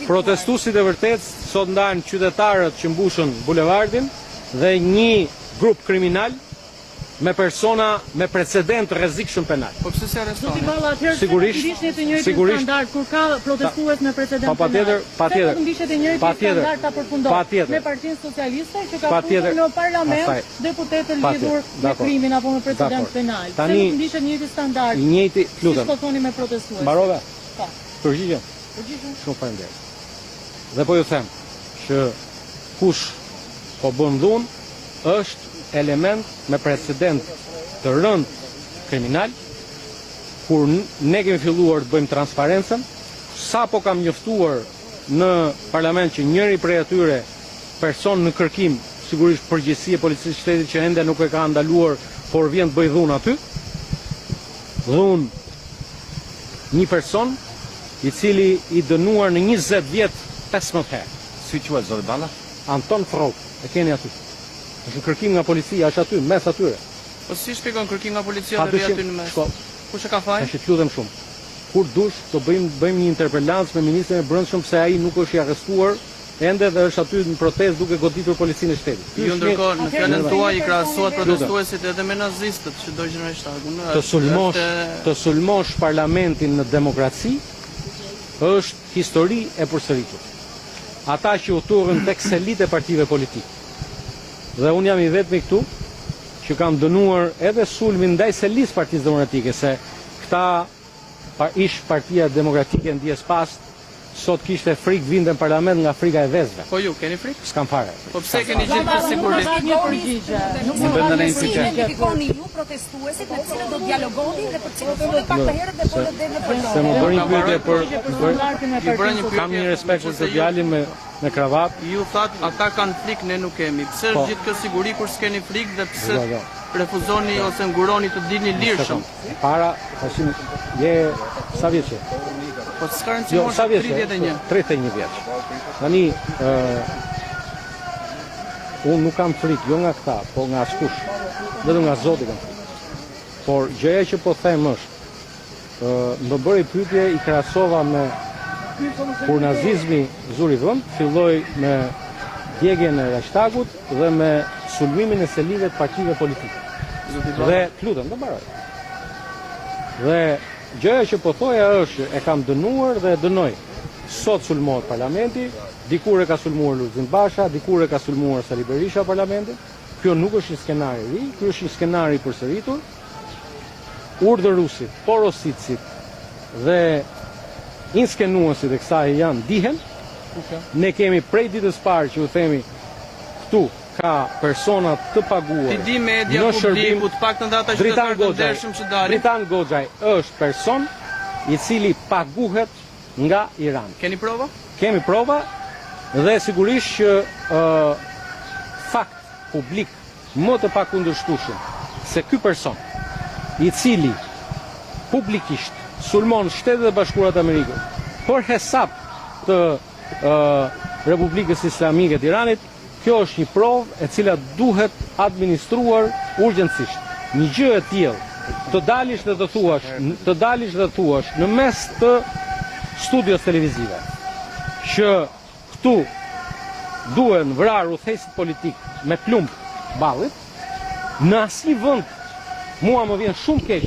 Protestuesit e vërtet sot ndahen qytetarët që mbushën bulevardin dhe një grup kriminal me persona me precedent rrezikshëm penal. Po pse se arreston? Sigurisht, standard kur ka protestues me precedent penal. Patjetër. Standard ta përfundon me Partinë Socialiste që ka punuar në parlament deputetë lidhur me krimin apo me precedent penal. Pse nuk ndishet një njëjti standard? I njëjti, lutem. Si po thoni me protestues? Mbarova? Po. Përgjigjem. Shumë faleminderit. Dhe po ju them që kush po bën dhunë është element me precedent të rënd kriminal, kur ne kemi filluar të bëjmë transparencën, sa po kam njoftuar në parlament që njëri prej atyre person në kërkim, sigurisht përgjegjësia e policisë shtetit që ende nuk e ka ndaluar, por vjen të bëj dhunë aty. Dhunë një person i cili i dënuar në 20 vjet 15 herë. Si quhet zoti Balla? Anton Frog, e keni aty. Është kërkim nga policia, është aty, mes atyre. Po si shpjegon kërkim nga policia dhe aty në mes? Kush e ka fajin? Tash lutem shumë. Kur dush të bëjmë një interpelancë me ministrin e Brendshëm se ai nuk është i arrestuar ende dhe është aty në protestë duke goditur policinë e shtetit. Ju ndërkohë në fjalën tuaj i krahasohet protestuesit edhe me nazistët që dojnë rreshtagun. Të sulmosh parlamentin në demokraci është histori e përsëritur. Ata që u turrën tek selit e partive politike. Dhe unë jam i vetmi këtu që kam dënuar edhe sulmin ndaj selis Partisë Demokratike, se këta ish Partia Demokratike në dies pas, sot kishte frikë vinte në parlament nga frika e vezëve. Po ju keni frikë? S'kam fare. Po pse keni gjithë të sigurisht? Nuk identifikoni ju protestuesit me cilët do dialogoni dhe për cilët do pak të herët dhe po dhe në përdor. Se më bëri një pyetje kam një respekt për të djalin me kravat. Ju that ata kanë frikë, ne nuk kemi. Pse është gjithë kjo siguri kur s'keni frikë dhe pse refuzoni ose nguroni të dilni lirshëm? Para, tashim je sa vjeç je? Po s'ka rëndësi mosha 31. 31 vjeç. Tani unë nuk kam frikë, jo nga këta, po nga askush. Vetëm nga Zoti kam frikë. Por gjëja që po them është, më bëri pyetje, i krahasova me kur nazizmi zuri vend, filloi me djegjen e Reichstagut dhe me sulmimin e selive të partive politike. Dhe lutem, do mbaroj. Dhe gjëja që po thoja është, e kam dënuar dhe e dënoj. Sot sulmohet parlamenti, dikur e ka sulmuar Lulzim Basha, dikur e ka sulmuar Sali Berisha parlamentin. Kjo nuk është një skenar i ri, kjo është një skenar i përsëritur. Urdhëruesit, porositësit dhe inskenuesit e kësaj janë dihen. Ne kemi prej ditës parë që u themi këtu ka persona të paguar. Ti di media publiku, të paktën ata që të ndershëm që dalin. Dritan Goxhaj është person i cili paguhet nga Iran. Keni prova? Kemi prova dhe sigurisht që fakt publik më të pakundërshtueshëm se ky person i cili publikisht sulmon Shtetet e Bashkuara të Amerikës për hesap të Republikës Islamike të Iranit, kjo është një provë e cila duhet administruar urgjencisht. Një gjë e tillë, të dalish dhe thuash në mes të studios televizive që këtu duhen vrarë udhëheqësit politik me plumb ballit, në asnjë vend mua më vjen shumë keq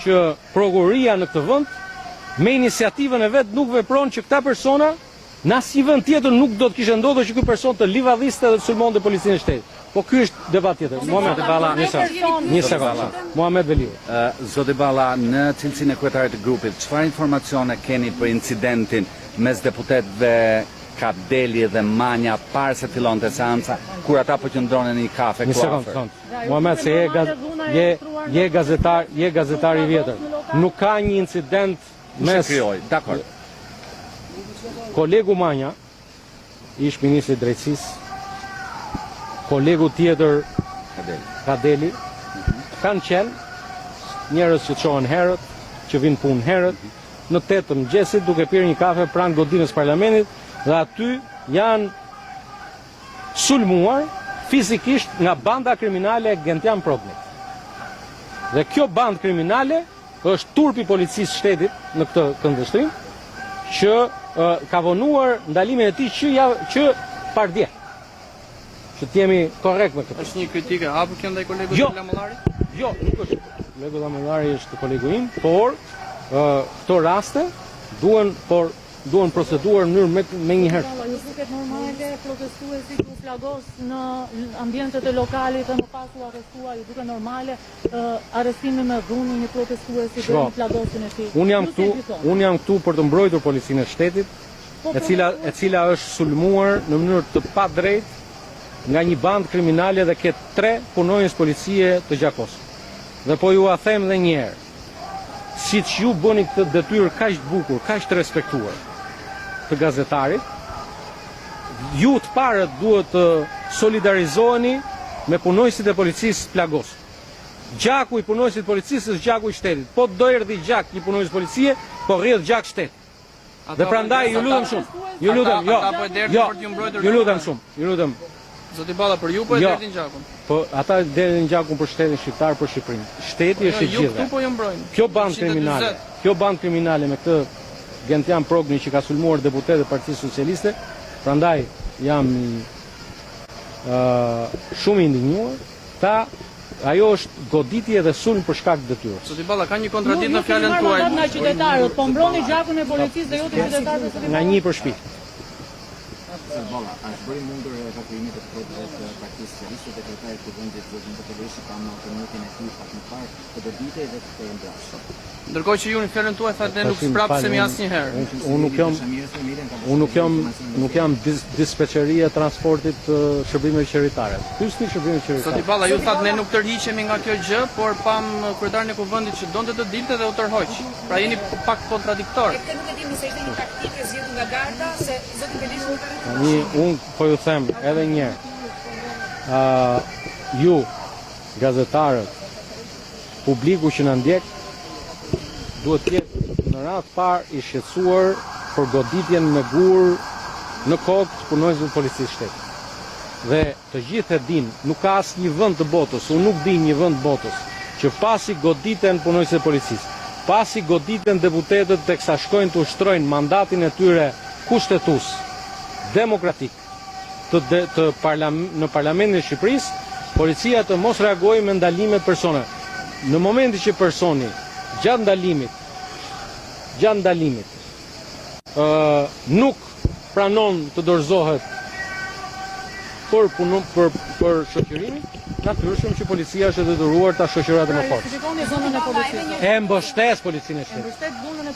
që prokuroria në këtë vend me iniciativën e vet nuk vepron që këta persona në asnjë vend tjetër nuk do të kishte ndodhur që ky person të livadhiste dhe të sulmonte policinë e shtetit. Po ky është debat tjetër. Muhamet Balla, një sekondë. Muhamet Veliu. Zoti Balla, në cilësinë e kryetarit të grupit, çfarë informacione keni për incidentin mes deputetëve Kadeli dhe Manja parë se fillonte seanca, kur ata po qëndronin në një kafe ku afër? Një sekondë. Muhamet, se je gazetar i vjetër. Nuk ka një incident mes dakor. Kolegu Manja, ish ministri i drejtësisë, kolegu tjetër Kadeli, kanë qenë njerëz që çohen herët, që vinë punë herët, në 8 të mëngjesit duke pirë një kafe pranë godinës parlamentit dhe aty janë sulmuar fizikisht nga banda kriminale Gentian Progni. Dhe kjo bandë kriminale është turpi policisë shtetit në këtë këndvështrim që ka vonuar ndalimin e tij që pardje. Që t'jemi korrekt me këtë. Është një kritike hapur kjo ndaj kolegut Lamëllarit? Jo, nuk është. Kolegu Lamëllari është kolegu im, por këto raste duhen proceduar në mënyrë me një herë. Ju duket normale protestuesit u flagos në ambientet e lokalit dhe më pas u arrestua, ju duket normale arrestimi me dhunë një protestuesi dhe në flagosin e tij. Unë jam këtu për të mbrojtur policinë e shtetit, e cila është sulmuar në mënyrë të padrejtë nga një bandë kriminale dhe ke 3 punonjës policie të gjakosur. Dhe po ju a them dhe një herë, si që ju bëni këtë detyrë kaq të bukur, kaq të respektuar të gazetarit, ju të parët duhet të solidarizoheni me punonjësit e policisë plagosur. Gjaku i punonjësit policisë është gjaku i shtetit. Po do erdhi gjak një punonjës policie, po rrjedh gjak shtetit. Dhe prandaj ju lutem shumë. Ju lutem shumë. Ju lutem. Zoti Balla, për ju po e derdhin gjakun? Po ata derdhin gjakun për shtetin shqiptar, për Shqipërinë. Shteti është i gjithëve. Ju këtu po ju mbrojnë. Kjo bandë kriminale me këtë Gentian Progni që ka sulmuar deputetë e Partisë Socialiste, prandaj jam shumë i indignuar. Ajo është goditje dhe sulm për shkak të detyrës. Zoti Balla, ka një kontradikt në fjalën tuaj. Nga qytetarët, po mbroni gjakun e policisë dhe jo të qytetarëve. Nga një për shtëpi. Balla, është bëri mundur evakuimit të plotëve të Partisë Socialiste dhe kryetarit të vendit Zotin Beteleshi ka në minutin e tij pak më parë të goditej dhe të mbrojtshëm. Ndërkohë që ju në fjalën tuaj thatë ne nuk sprapsemi asnjëherë. Unë nuk jam dispečeria e transportit të shërbimeve qeveritare. Pyesni shërbimet qeveritare. Zoti Balla, ju thatë ne nuk tërhiqemi nga kjo gjë, por pam kryetarin e kuvendit që donte të dilte dhe u tërhoq. Pra jeni pak kontradiktor. Këtë nuk e dimi se ishte një taktikë zgjedhur nga garda se Zoti Belishi unë po ju them edhe një herë, ju gazetarët, publiku që na ndjek, duhet të jetë në radhë parë i shqetësuar për goditjen me gur në kokë të punonjësve të policisë shtetit. Dhe të gjithë e din, nuk ka asnjë vend të botës, unë nuk di një vend të botës që pasi goditen punonjësit e policisë, pasi goditen deputetët teksa shkojnë të ushtrojnë mandatin e tyre kushtetues demokratik në Parlamentin e Shqipërisë, policia të mos reagojë me ndalime persone. Në momentin që personi gjatë ndalimit nuk pranon të dorëzohet për shoqërimin, natyrisht që policia është e detyruar ta shoqërojë atë më fort. E mbështes policinë e shtetit.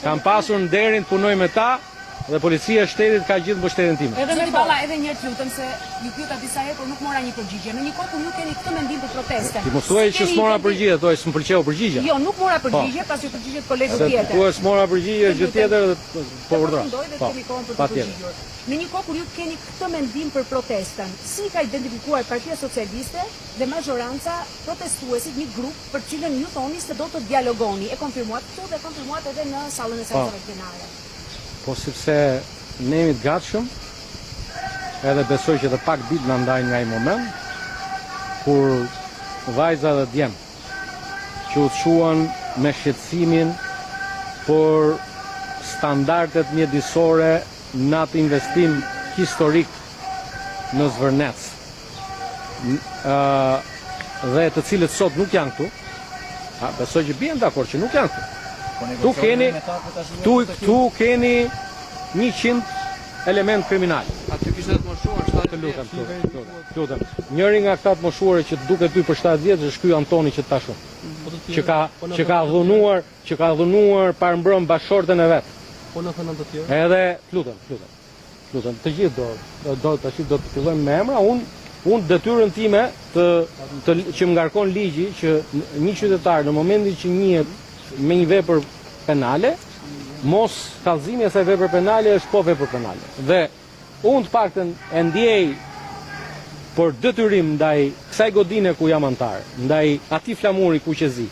Kam pasur nderin të punoj me ta dhe policia e shtetit ka gjithë mbështetjen time. Zoti Balla, edhe një herë lutem se ju pyeta disa herë por nuk mora një përgjigje. Në një kohë kur ju keni këtë mendim për proteste. Ti mos thuaj që s'mora përgjigje, thuaj s'm pëlqeu përgjigja. Jo, nuk mora përgjigje, pasi përgjigjet kolegu tjetër. Thuaj s'mora përgjigje gjë tjetër dhe po urdhëron. Patjetër. Në një kohë kur ju keni këtë mendim për protestën, si ka identifikuar Partia Socialiste dhe majoranca protestuesit një grup për cilën ju thoni se do të dialogoni? E konfirmuat këtu dhe konfirmuat edhe në sallën e seancave plenare. Po sepse ne jemi të gatshëm, edhe besoj që të pak ditë na ndajnë nga ai moment kur vajza dhe djem që u çuan me shqetësimin për standardet mjedisore në atë investim historik në Zvërnec, dhe të cilët sot nuk janë këtu, besoj që bien dakord që nuk janë këtu. Tu keni 100 element kriminal. Aty kishte të moshuar 7 lutem. Njëri nga këta të moshuar që duket ty për 7 vjet është ky Antoni që tashun. Që ka dhunuar parëmbrëm bashortën e vet. Po në thënë të tjerë. Edhe lutem, të gjithë do të fillojmë me emra. Unë detyrën time që më ngarkon ligji që një qytetar në momentin që njihet me një vepër penale, mos kallëzimi e asaj vepër penale është po vepër penale. Dhe unë të paktën e ndjej për detyrim ndaj kësaj godine ku jam antar, ndaj atij flamuri kuqezi,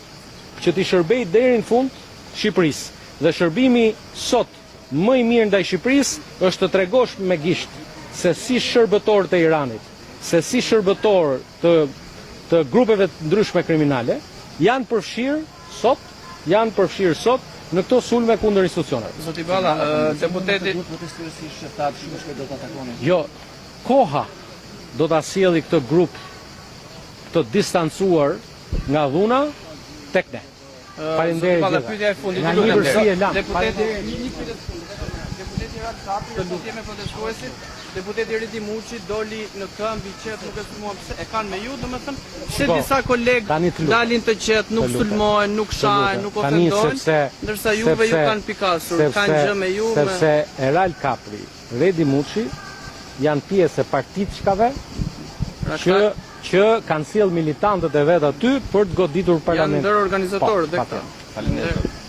që t'i shërbej deri në fund Shqipërisë. Dhe shërbimi sot më i mirë ndaj Shqipërisë është të tregosh me gisht se si shërbëtor të Iranit, se si shërbëtor të grupeve të ndryshme kriminale janë përfshirë sot në këto sulme kundër institucioneve. Zoti Balla, deputeti Duhet protestuesi shqiptar shumë shpejt do ta takoni. Jo, koha do ta sjelli këtë grup të distancuar nga dhuna tek ne. Faleminderit. Balla, pyetja e fundit. Nga një vërsi e lam. Deputeti Deputeti Razapi do të me protestuesit. Deputeti Redi Muçi doli në këmbë i qetë, nuk e sulmuan pse e kanë me ju, domethënë se Po, disa kolegë tani të lutem. dalin të qetë, nuk Të lutem. sulmohen, nuk shahen, nuk Tani ofendojnë, sepse ndërsa juve ju kanë pikasur, kanë gjë me ju. Sepse Eral Kapri, Redi Muçi janë pjesë e partitshkave që kanë sjell militantët e vet aty për të goditur janë parlamentin. ndër organizatorë dhe këta. Faleminderit. Faleminderit.